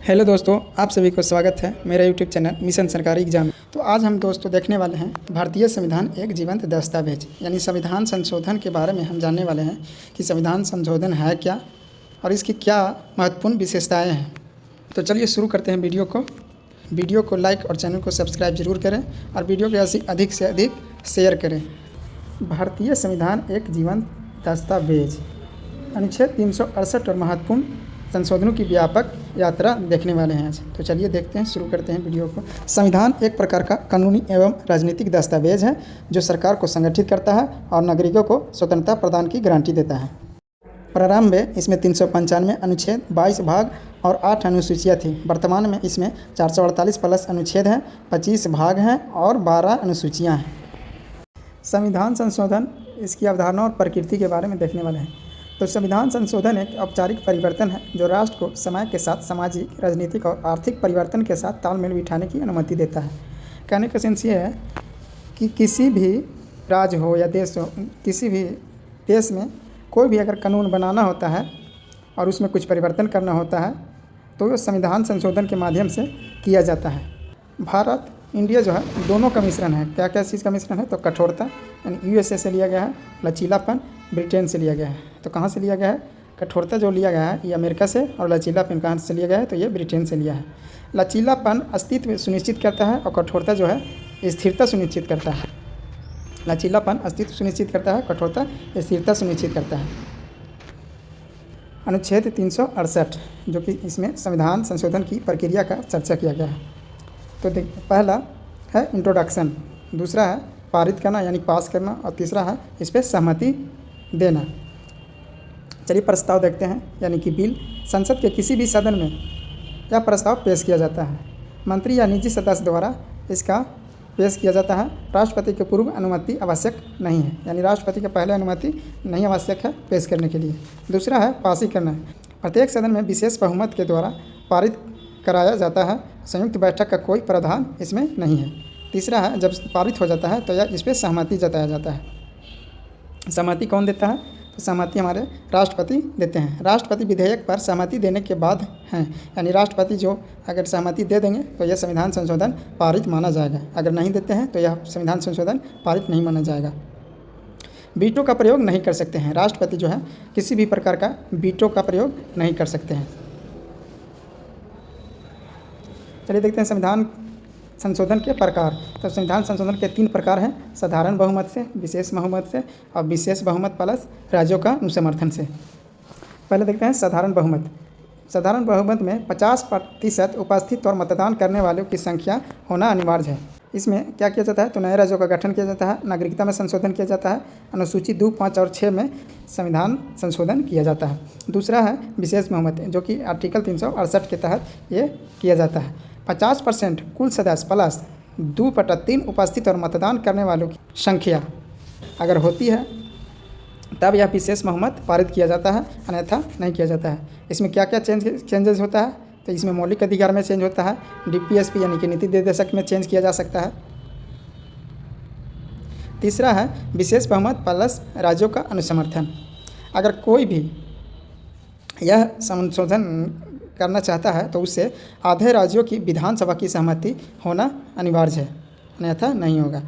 Hello दोस्तों, आप सभी को स्वागत है मेरा यूट्यूब चैनल मिशन सरकारी एग्जाम। तो आज हम दोस्तों देखने वाले हैं भारतीय संविधान एक जीवंत दस्तावेज यानी संविधान संशोधन के बारे में हम जानने वाले हैं कि संविधान संशोधन है क्या और इसकी क्या महत्वपूर्ण विशेषताएं हैं। तो चलिए शुरू करते हैं वीडियो को लाइक और चैनल को सब्सक्राइब जरूर करें और वीडियो को अधिक से अधिक शेयर करें। भारतीय संविधान एक जीवंत दस्तावेज अनुच्छेद 368 और महत्वपूर्ण संशोधनों की व्यापक यात्रा देखने वाले हैं आज। तो चलिए देखते हैं, शुरू करते हैं वीडियो को। संविधान एक प्रकार का कानूनी एवं राजनीतिक दस्तावेज है जो सरकार को संगठित करता है और नागरिकों को स्वतंत्रता प्रदान की गारंटी देता है। प्रारंभ में इसमें 395 अनुच्छेद, 22 भाग और 8 अनुसूचियाँ थी। वर्तमान में इसमें 448 प्लस अनुच्छेद हैं, 25 भाग हैं और 12 अनुसूचियाँ हैं। संविधान संशोधन, इसकी अवधारणा और प्रकृति के बारे में देखने वाले हैं। तो संविधान संशोधन एक औपचारिक परिवर्तन है जो राष्ट्र को समय के साथ सामाजिक, राजनीतिक और आर्थिक परिवर्तन के साथ तालमेल बिठाने की अनुमति देता है। कहने का सेंस ये है कि किसी भी राज्य हो या देश हो, किसी भी देश में कोई भी अगर कानून बनाना होता है और उसमें कुछ परिवर्तन करना होता है तो वो संविधान संशोधन के माध्यम से किया जाता है। भारत, इंडिया जो है दोनों का मिश्रण है। क्या क्या चीज़ का मिश्रण है? तो कठोरता यानी यूएसए से लिया गया है, लचीलापन ब्रिटेन से लिया गया है। तो कहाँ से लिया गया है? कठोरता जो लिया गया है ये अमेरिका से, और लचीलापन कहाँ से लिया गया है? तो ये ब्रिटेन से लिया है। लचीलापन अस्तित्व सुनिश्चित करता है और कठोरता जो है स्थिरता सुनिश्चित करता है। लचीलापन अस्तित्व सुनिश्चित करता है, कठोरता स्थिरता सुनिश्चित करता है। अनुच्छेद 368 जो कि इसमें संविधान संशोधन की प्रक्रिया का चर्चा किया गया है। तो पहला है इंट्रोडक्शन, दूसरा है पारित करना यानी पास करना, और तीसरा है इस पर सहमति देना। चलिए प्रस्ताव देखते हैं, यानी कि बिल। संसद के किसी भी सदन में यह प्रस्ताव पेश किया जाता है। मंत्री या निजी सदस्य द्वारा इसका पेश किया जाता है। राष्ट्रपति के पूर्व अनुमति आवश्यक नहीं है, यानी राष्ट्रपति के पहले अनुमति नहीं आवश्यक है पेश करने के लिए। दूसरा है पासिंग करना। प्रत्येक सदन में विशेष बहुमत के द्वारा पारित कराया जाता है। संयुक्त बैठक का कोई प्रावधान इसमें नहीं है। तीसरा है जब पारित हो जाता है तो यह इस पर सहमति जताया जाता है। सहमति कौन देता है? तो सहमति हमारे राष्ट्रपति देते हैं। राष्ट्रपति विधेयक पर सहमति देने के बाद हैं, यानी राष्ट्रपति जो अगर सहमति दे देंगे तो यह संविधान संशोधन पारित माना जाएगा। अगर नहीं देते हैं तो यह संविधान संशोधन पारित नहीं माना जाएगा। वीटो का प्रयोग नहीं कर सकते हैं। राष्ट्रपति जो है किसी भी प्रकार का वीटो का प्रयोग नहीं कर सकते हैं। चलिए देखते हैं संविधान संशोधन के प्रकार। तो संविधान संशोधन के 3 प्रकार हैं: साधारण बहुमत से, विशेष बहुमत से और विशेष बहुमत प्लस राज्यों का अनुसमर्थन से। पहले देखते हैं साधारण बहुमत। साधारण बहुमत में 50% उपस्थित और मतदान करने वालों की संख्या होना अनिवार्य है। इसमें क्या किया जाता है? तो नए राज्यों का गठन किया जाता है, नागरिकता में संशोधन किया जाता है, अनुसूची 2, 5 और 6 में संविधान संशोधन किया जाता है। दूसरा है विशेष बहुमत जो कि आर्टिकल 368 के तहत ये किया जाता है। 50% कुल सदस्य प्लस 2/3 उपस्थित और मतदान करने वालों की संख्या अगर होती है तब यह विशेष बहुमत पारित किया जाता है, अन्यथा नहीं किया जाता है। इसमें क्या क्या चेंजेस होता है? तो इसमें मौलिक अधिकार में चेंज होता है, डीपीएसपी यानी कि नीति निर्देशक में चेंज किया जा सकता है। तीसरा है विशेष बहुमत प्लस राज्यों का अनुसमर्थन। अगर कोई भी यह संशोधन करना चाहता है तो उससे आधे राज्यों की विधानसभा की सहमति होना अनिवार्य है, अन्यथा नहीं होगा।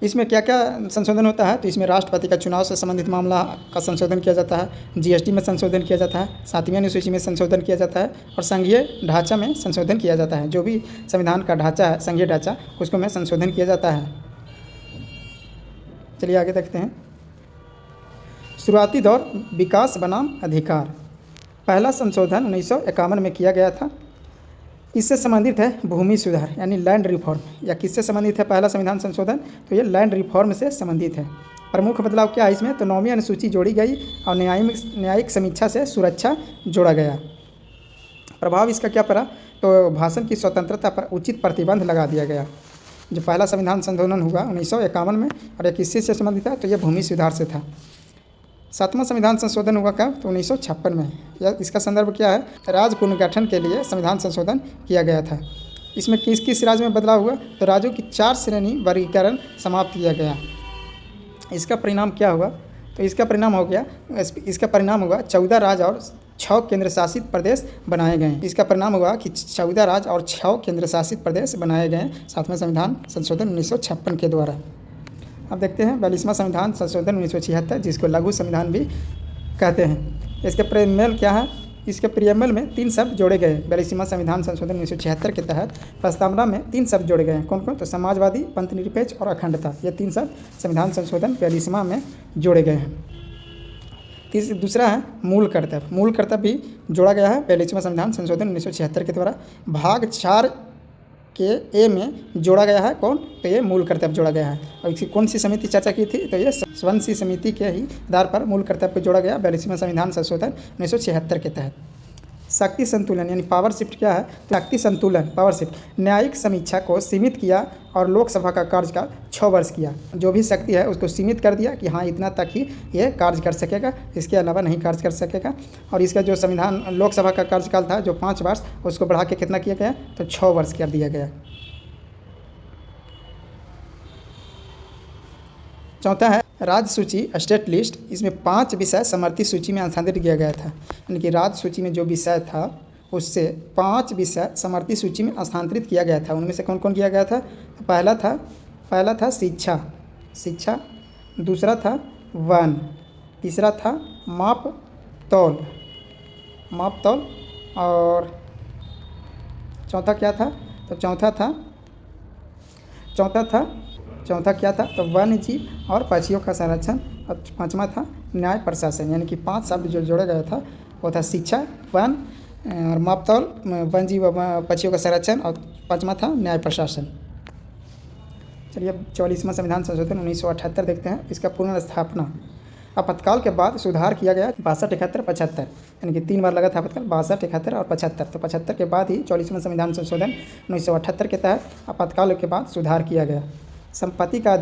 इसमें क्या क्या संशोधन होता है? तो इसमें राष्ट्रपति का चुनाव से संबंधित मामला का संशोधन किया जाता है, जीएसटी में संशोधन किया जाता है, 7वीं अनुसूची में संशोधन किया जाता है और संघीय ढांचा में संशोधन किया जाता है। जो भी संविधान का ढांचा है, संघीय ढांचा, उसको में संशोधन किया जाता है। चलिए आगे देखते हैं। शुरुआती दौर विकास बनाम अधिकार। पहला संशोधन 1951 में किया गया था। इससे संबंधित है भूमि सुधार यानी लैंड रिफॉर्म। या किससे संबंधित है पहला संविधान संशोधन? तो ये लैंड रिफॉर्म से संबंधित है। प्रमुख बदलाव क्या है इसमें? तो 9वीं अनुसूची जोड़ी गई और न्यायिक समीक्षा से सुरक्षा जोड़ा गया। प्रभाव इसका क्या पड़ा? तो भाषण की स्वतंत्रता पर उचित प्रतिबंध लगा दिया गया। जो पहला संविधान संशोधन हुआ 1951 में और यह किससे संबंधित है? तो यह भूमि सुधार से था। 7वां संविधान संशोधन हुआ कब? तो 1956 में। यह इसका संदर्भ क्या है? राज्य पुनर्गठन के लिए संविधान संशोधन किया गया था। इसमें किस किस राज्य में बदलाव हुआ? तो राज्यों की 4 श्रेणी वर्गीकरण समाप्त किया गया। इसका परिणाम क्या हुआ? तो इसका परिणाम हुआ 14 राज्य और 6 केंद्र शासित प्रदेश बनाए गए। इसका परिणाम हुआ कि 14 राज्य और 6 केंद्र शासित प्रदेश बनाए गए 7वें संविधान संशोधन 1956 के द्वारा। अब देखते हैं 42वां संविधान संशोधन 1976, जिसको लघु संविधान भी कहते हैं। इसके प्रीएम्बल क्या है? इसके प्रीएम्बल में 3 शब्द जोड़े गए। 42वां संविधान संशोधन 1976 के तहत प्रस्तावना में 3 शब्द जोड़े गए हैं। कौन कौन? तो समाजवादी, पंथ निरपेक्ष और अखंडता। ये 3 शब्द संविधान संशोधन 42वां में जोड़े गए हैं। दूसरा है मूल कर्तव्य। मूल कर्तव्य भी जोड़ा गया है 42वां संविधान संशोधन 1976 के द्वारा। भाग 4 के ए में जोड़ा गया है। कौन? तो ये मूल कर्तव्य जोड़ा गया है। और इसकी कौन सी समिति चर्चा की थी? तो ये स्वंसी समिति के ही आधार पर मूल कर्तव्य को जोड़ा गया 42वां संविधान संशोधन 1976 के तहत। शक्ति संतुलन यानी पावर शिफ्ट क्या है? शक्ति संतुलन, पावर शिफ्ट, न्यायिक समीक्षा को सीमित किया और लोकसभा का कार्यकाल 6 वर्ष किया। जो भी शक्ति है उसको सीमित कर दिया कि हाँ इतना तक ही ये कार्य कर सकेगा, इसके अलावा नहीं कार्य कर सकेगा। और इसका जो संविधान लोकसभा का कार्यकाल था जो 5 वर्ष, उसको बढ़ा के कितना किया गया? तो 6 वर्ष कर दिया गया। चौथा है राज्य सूची, स्टेट लिस्ट। इसमें 5 विषय समर्थित सूची में स्थानांतरित किया गया था। यानी कि राज्य सूची में जो विषय था उससे 5 विषय समर्थित सूची में स्थानांतरित किया गया था। उनमें से कौन कौन किया गया था? पहला था शिक्षा, दूसरा था वन, तीसरा था माप तौल, और चौथा क्या था? तो चौथा क्या था? तो वन्य जीव और पक्षियों का संरक्षण। और 5वां था न्याय प्रशासन। यानी कि 5 शब्द जो जोड़ा गया था वो था शिक्षा, वन और मापतौल, वन्य जीव और पक्षियों का संरक्षण, और 5वां था न्याय प्रशासन। चलिए 44वां संविधान संशोधन 1978 देखते हैं। इसका पुनर्स्थापना। आपातकाल के बाद सुधार किया गया 62, 71, 75, यानी कि 3 बार लगा था आपातकाल, 62, 71 और 75। तो 75 के बाद ही 44वां संविधान संशोधन 1978 के तहत आपातकाल के बाद सुधार किया गया। संपत्ति का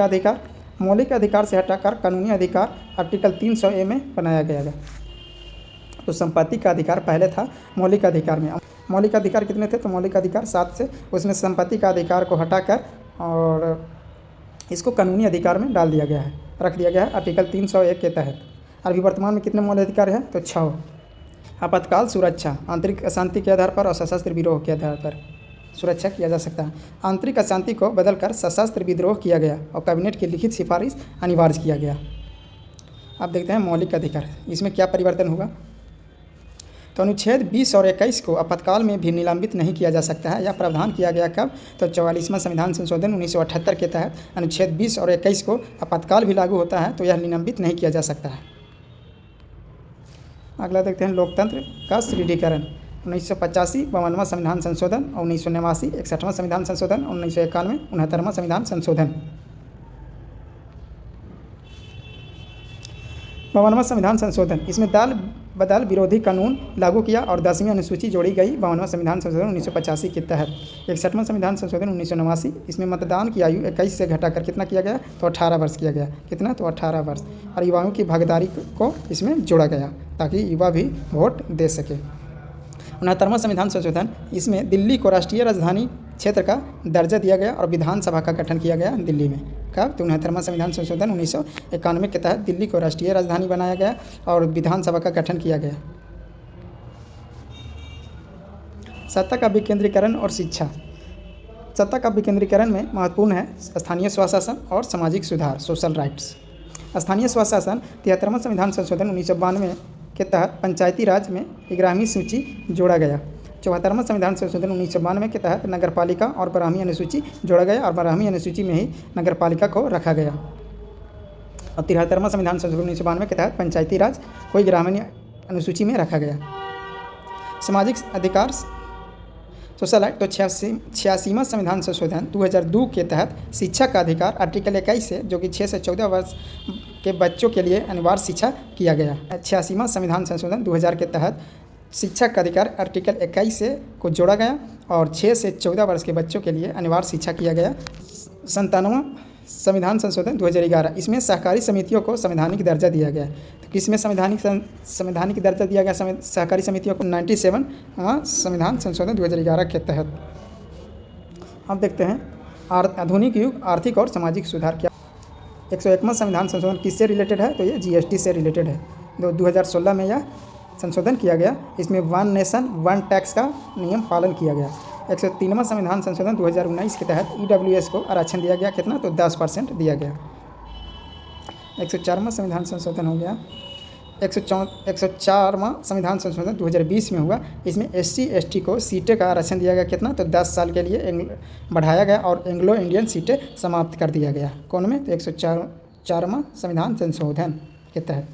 अधिकार मौलिक अधिकार से हटाकर कानूनी अधिकार आर्टिकल 300A में बनाया गया है। तो संपत्ति का अधिकार पहले था मौलिक अधिकार में। मौलिक अधिकार कितने थे? तो मौलिक अधिकार 7 से, उसमें संपत्ति का अधिकार को हटाकर और इसको कानूनी अधिकार में डाल दिया गया है, रख दिया गया है आर्टिकल 301 के तहत। अभी वर्तमान में कितने मौलिक अधिकार हैं? तो 6। आपातकाल सुरक्षा, आंतरिक अशांति के आधार पर और सशस्त्र विद्रोह के आधार पर सुरक्षा किया जा सकता है। आंतरिक अशांति को बदलकर सशस्त्र विद्रोह किया गया और कैबिनेट की लिखित सिफारिश अनिवार्य किया गया। अब देखते हैं मौलिक अधिकार, इसमें क्या परिवर्तन होगा। तो अनुच्छेद 20 और 21 को आपातकाल में भी निलंबित नहीं किया जा सकता है। यह प्रावधान किया गया कब? तो 44वां संविधान संशोधन 1978 के तहत अनुच्छेद 20 और 21 को आपातकाल भी लागू होता है तो यह निलंबित नहीं किया जा सकता है। अगला देखते हैं लोकतंत्र का सुदृढ़ीकरण। 1985 52वां संविधान संशोधन और 1989 61वां संविधान संशोधन और 1991 69वां संविधान संशोधन। 52वां संविधान संशोधन, इसमें दाल बदल विरोधी कानून लागू किया और 10वीं अनुसूची जोड़ी गई 52वां संविधान संशोधन 1985 के तहत। 61वां संविधान संशोधन 1989, इसमें मतदान की आयु 21 से घटाकर कितना किया गया? तो 18 वर्ष किया गया। कितना? तो 18 वर्ष। और युवाओं की भागीदारी को इसमें जोड़ा गया ताकि युवा भी वोट दे सके। 69वां संविधान संशोधन, इसमें दिल्ली को राष्ट्रीय राजधानी क्षेत्र का दर्जा दिया गया और विधानसभा का गठन किया गया दिल्ली में। कब? तो 69वां संविधान संशोधन 1991 के तहत दिल्ली को राष्ट्रीय राजधानी बनाया गया और विधानसभा का गठन किया गया। सत्ता का विकेंद्रीकरण और शिक्षा। सत्ता का विकेंद्रीकरण में महत्वपूर्ण है स्थानीय स्वशासन और सामाजिक सुधार, सोशल राइट्स। स्थानीय स्वशासन 73वां संविधान संशोधन 1992 के तहत पंचायती राज में 11वीं सूची जोड़ा गया। 74वां संविधान संशोधन 1992 के तहत नगरपालिका और 12वीं अनुसूची जोड़ा गया और 12वीं अनुसूची में ही नगरपालिका को रखा गया। और 73वां संविधान संशोधन 1992 के तहत पंचायती राज को 11वीं अनुसूची में रखा गया। सामाजिक अधिकार सोशल राइट, तो 86वां संविधान संशोधन 2002 के तहत शिक्षा का अधिकार आर्टिकल 21 से, जो कि 6 से 14 वर्ष के बच्चों के लिए अनिवार्य शिक्षा किया गया। 86वां संविधान संशोधन 2000 के तहत शिक्षा का अधिकार आर्टिकल 21 से को जोड़ा गया और 6 से 14 वर्ष के बच्चों के लिए अनिवार्य शिक्षा किया गया। 97वां संविधान संशोधन 2011, इसमें सहकारी समितियों को संवैधानिक दर्जा दिया गया। तो किसमें संवैधानिक दर्जा दिया गया सहकारी समितियों को? 97वां संविधान संशोधन 2011 के तहत। अब देखते हैं आधुनिक युग आर्थिक और सामाजिक सुधार क्या। 101वां संविधान संशोधन किससे रिलेटेड है? तो ये GST से रिलेटेड है। 2016 में यह संशोधन किया गया। इसमें वन नेशन वन टैक्स का नियम पालन किया गया। 103वां संविधान संशोधन 2019 के तहत EWS को आरक्षण दिया गया। कितना? तो 10% दिया गया। 104वां संविधान संशोधन हो गया। 104वां संविधान संशोधन 2020 में हुआ। इसमें SC ST को सीटें का आरक्षण दिया गया। कितना? तो 10 साल के लिए बढ़ाया गया और एंग्लो इंडियन सीटें समाप्त कर दिया गया। कौन में? तो 104वां संविधान संशोधन के तहत।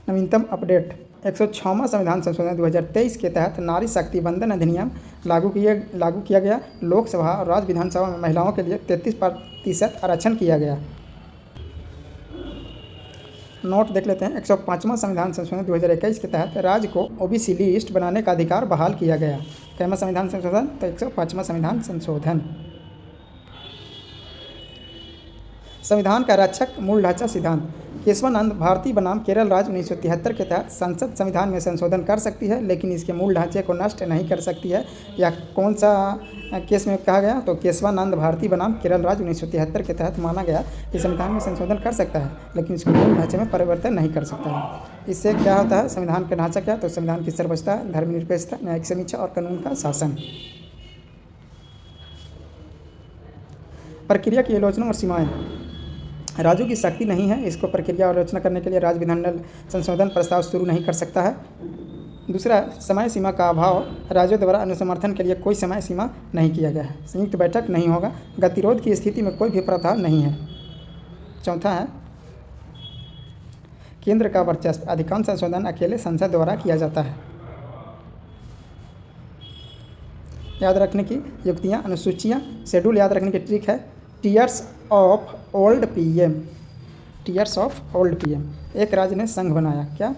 नवीनतम अपडेट 106वां संविधान संशोधन 2023 के तहत नारी शक्ति वंदन अधिनियम लागू किया गया। लोकसभा और राज्य विधानसभा में महिलाओं के लिए 33% आरक्षण किया गया। नोट देख लेते हैं। 105वां संविधान संशोधन 2021 के तहत राज्य को OBC लिस्ट बनाने का अधिकार बहाल किया गया। कैमा संविधान संशोधन? तो 105वां संविधान संशोधन। संविधान का रक्षक मूल ढांचा सिद्धांत। केशवानंद भारतीय बनाम केरल राज्य 1973 के तहत संसद संविधान में संशोधन कर सकती है, लेकिन इसके मूल ढांचे को नष्ट नहीं कर सकती है। यह कौन सा केस में कहा गया? तो केशवानंद भारतीय बनाम केरल राज्य 1973 के तहत माना गया कि संविधान में संशोधन कर सकता है, लेकिन इसके मूल ढांचे में परिवर्तन नहीं कर सकता है। इससे क्या होता है? संविधान का ढांचा क्या? तो संविधान की सर्वोच्चता, धर्मनिरपेक्षता, न्यायिक समीक्षा और कानून का शासन। प्रक्रिया की आलोचना और सीमाएं। राज्यों की शक्ति नहीं है, इसको प्रक्रिया और आलोचना करने के लिए राज्य विधानमंडल संशोधन प्रस्ताव शुरू नहीं कर सकता है। दूसरा, समय सीमा का अभाव। राज्यों द्वारा अनुसमर्थन के लिए कोई समय सीमा नहीं किया गया है। संयुक्त बैठक नहीं होगा। गतिरोध की स्थिति में कोई भी प्रावधान नहीं है। चौथा है केंद्र का वर्चस्व। अधिकांश संशोधन अकेले संसद द्वारा किया जाता है। याद रखने की युक्तियाँ, अनुसूचियाँ, शेड्यूल याद रखने की ट्रिक है। Tears of old PM। Tears of old PM। एक राज्य ने संघ बनाया। क्या?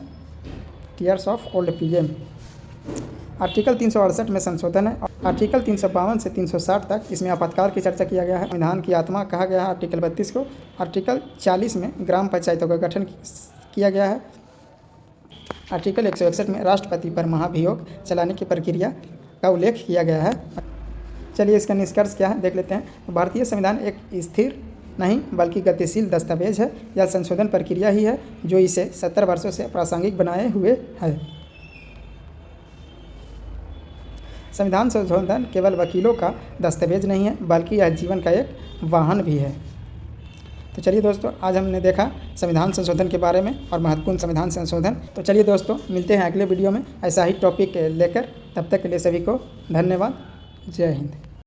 Tears of old PM। Article 368 में संशोधन है। आर्टिकल 352 से 360 तक इसमें आपातकाल की चर्चा किया गया है। संविधान की आत्मा कहा गया है आर्टिकल 32 को। आर्टिकल 40 में ग्राम पंचायतों का गठन किया गया है। आर्टिकल 161 में राष्ट्रपति पर महाभियोग चलाने की प्रक्रिया का उल्लेख किया गया है। चलिए इसका निष्कर्ष क्या है देख लेते हैं। भारतीय संविधान एक स्थिर नहीं बल्कि गतिशील दस्तावेज है। यह संशोधन प्रक्रिया ही है जो इसे 70 वर्षों से प्रासंगिक बनाए हुए है। संविधान संशोधन केवल वकीलों का दस्तावेज नहीं है, बल्कि यह जीवन का एक वाहन भी है। तो चलिए दोस्तों, आज हमने देखा संविधान संशोधन के बारे में और महत्वपूर्ण संविधान संशोधन। तो चलिए दोस्तों, मिलते हैं अगले वीडियो में ऐसा ही टॉपिक लेकर। तब तक के लिए सभी को धन्यवाद। जय हिंद।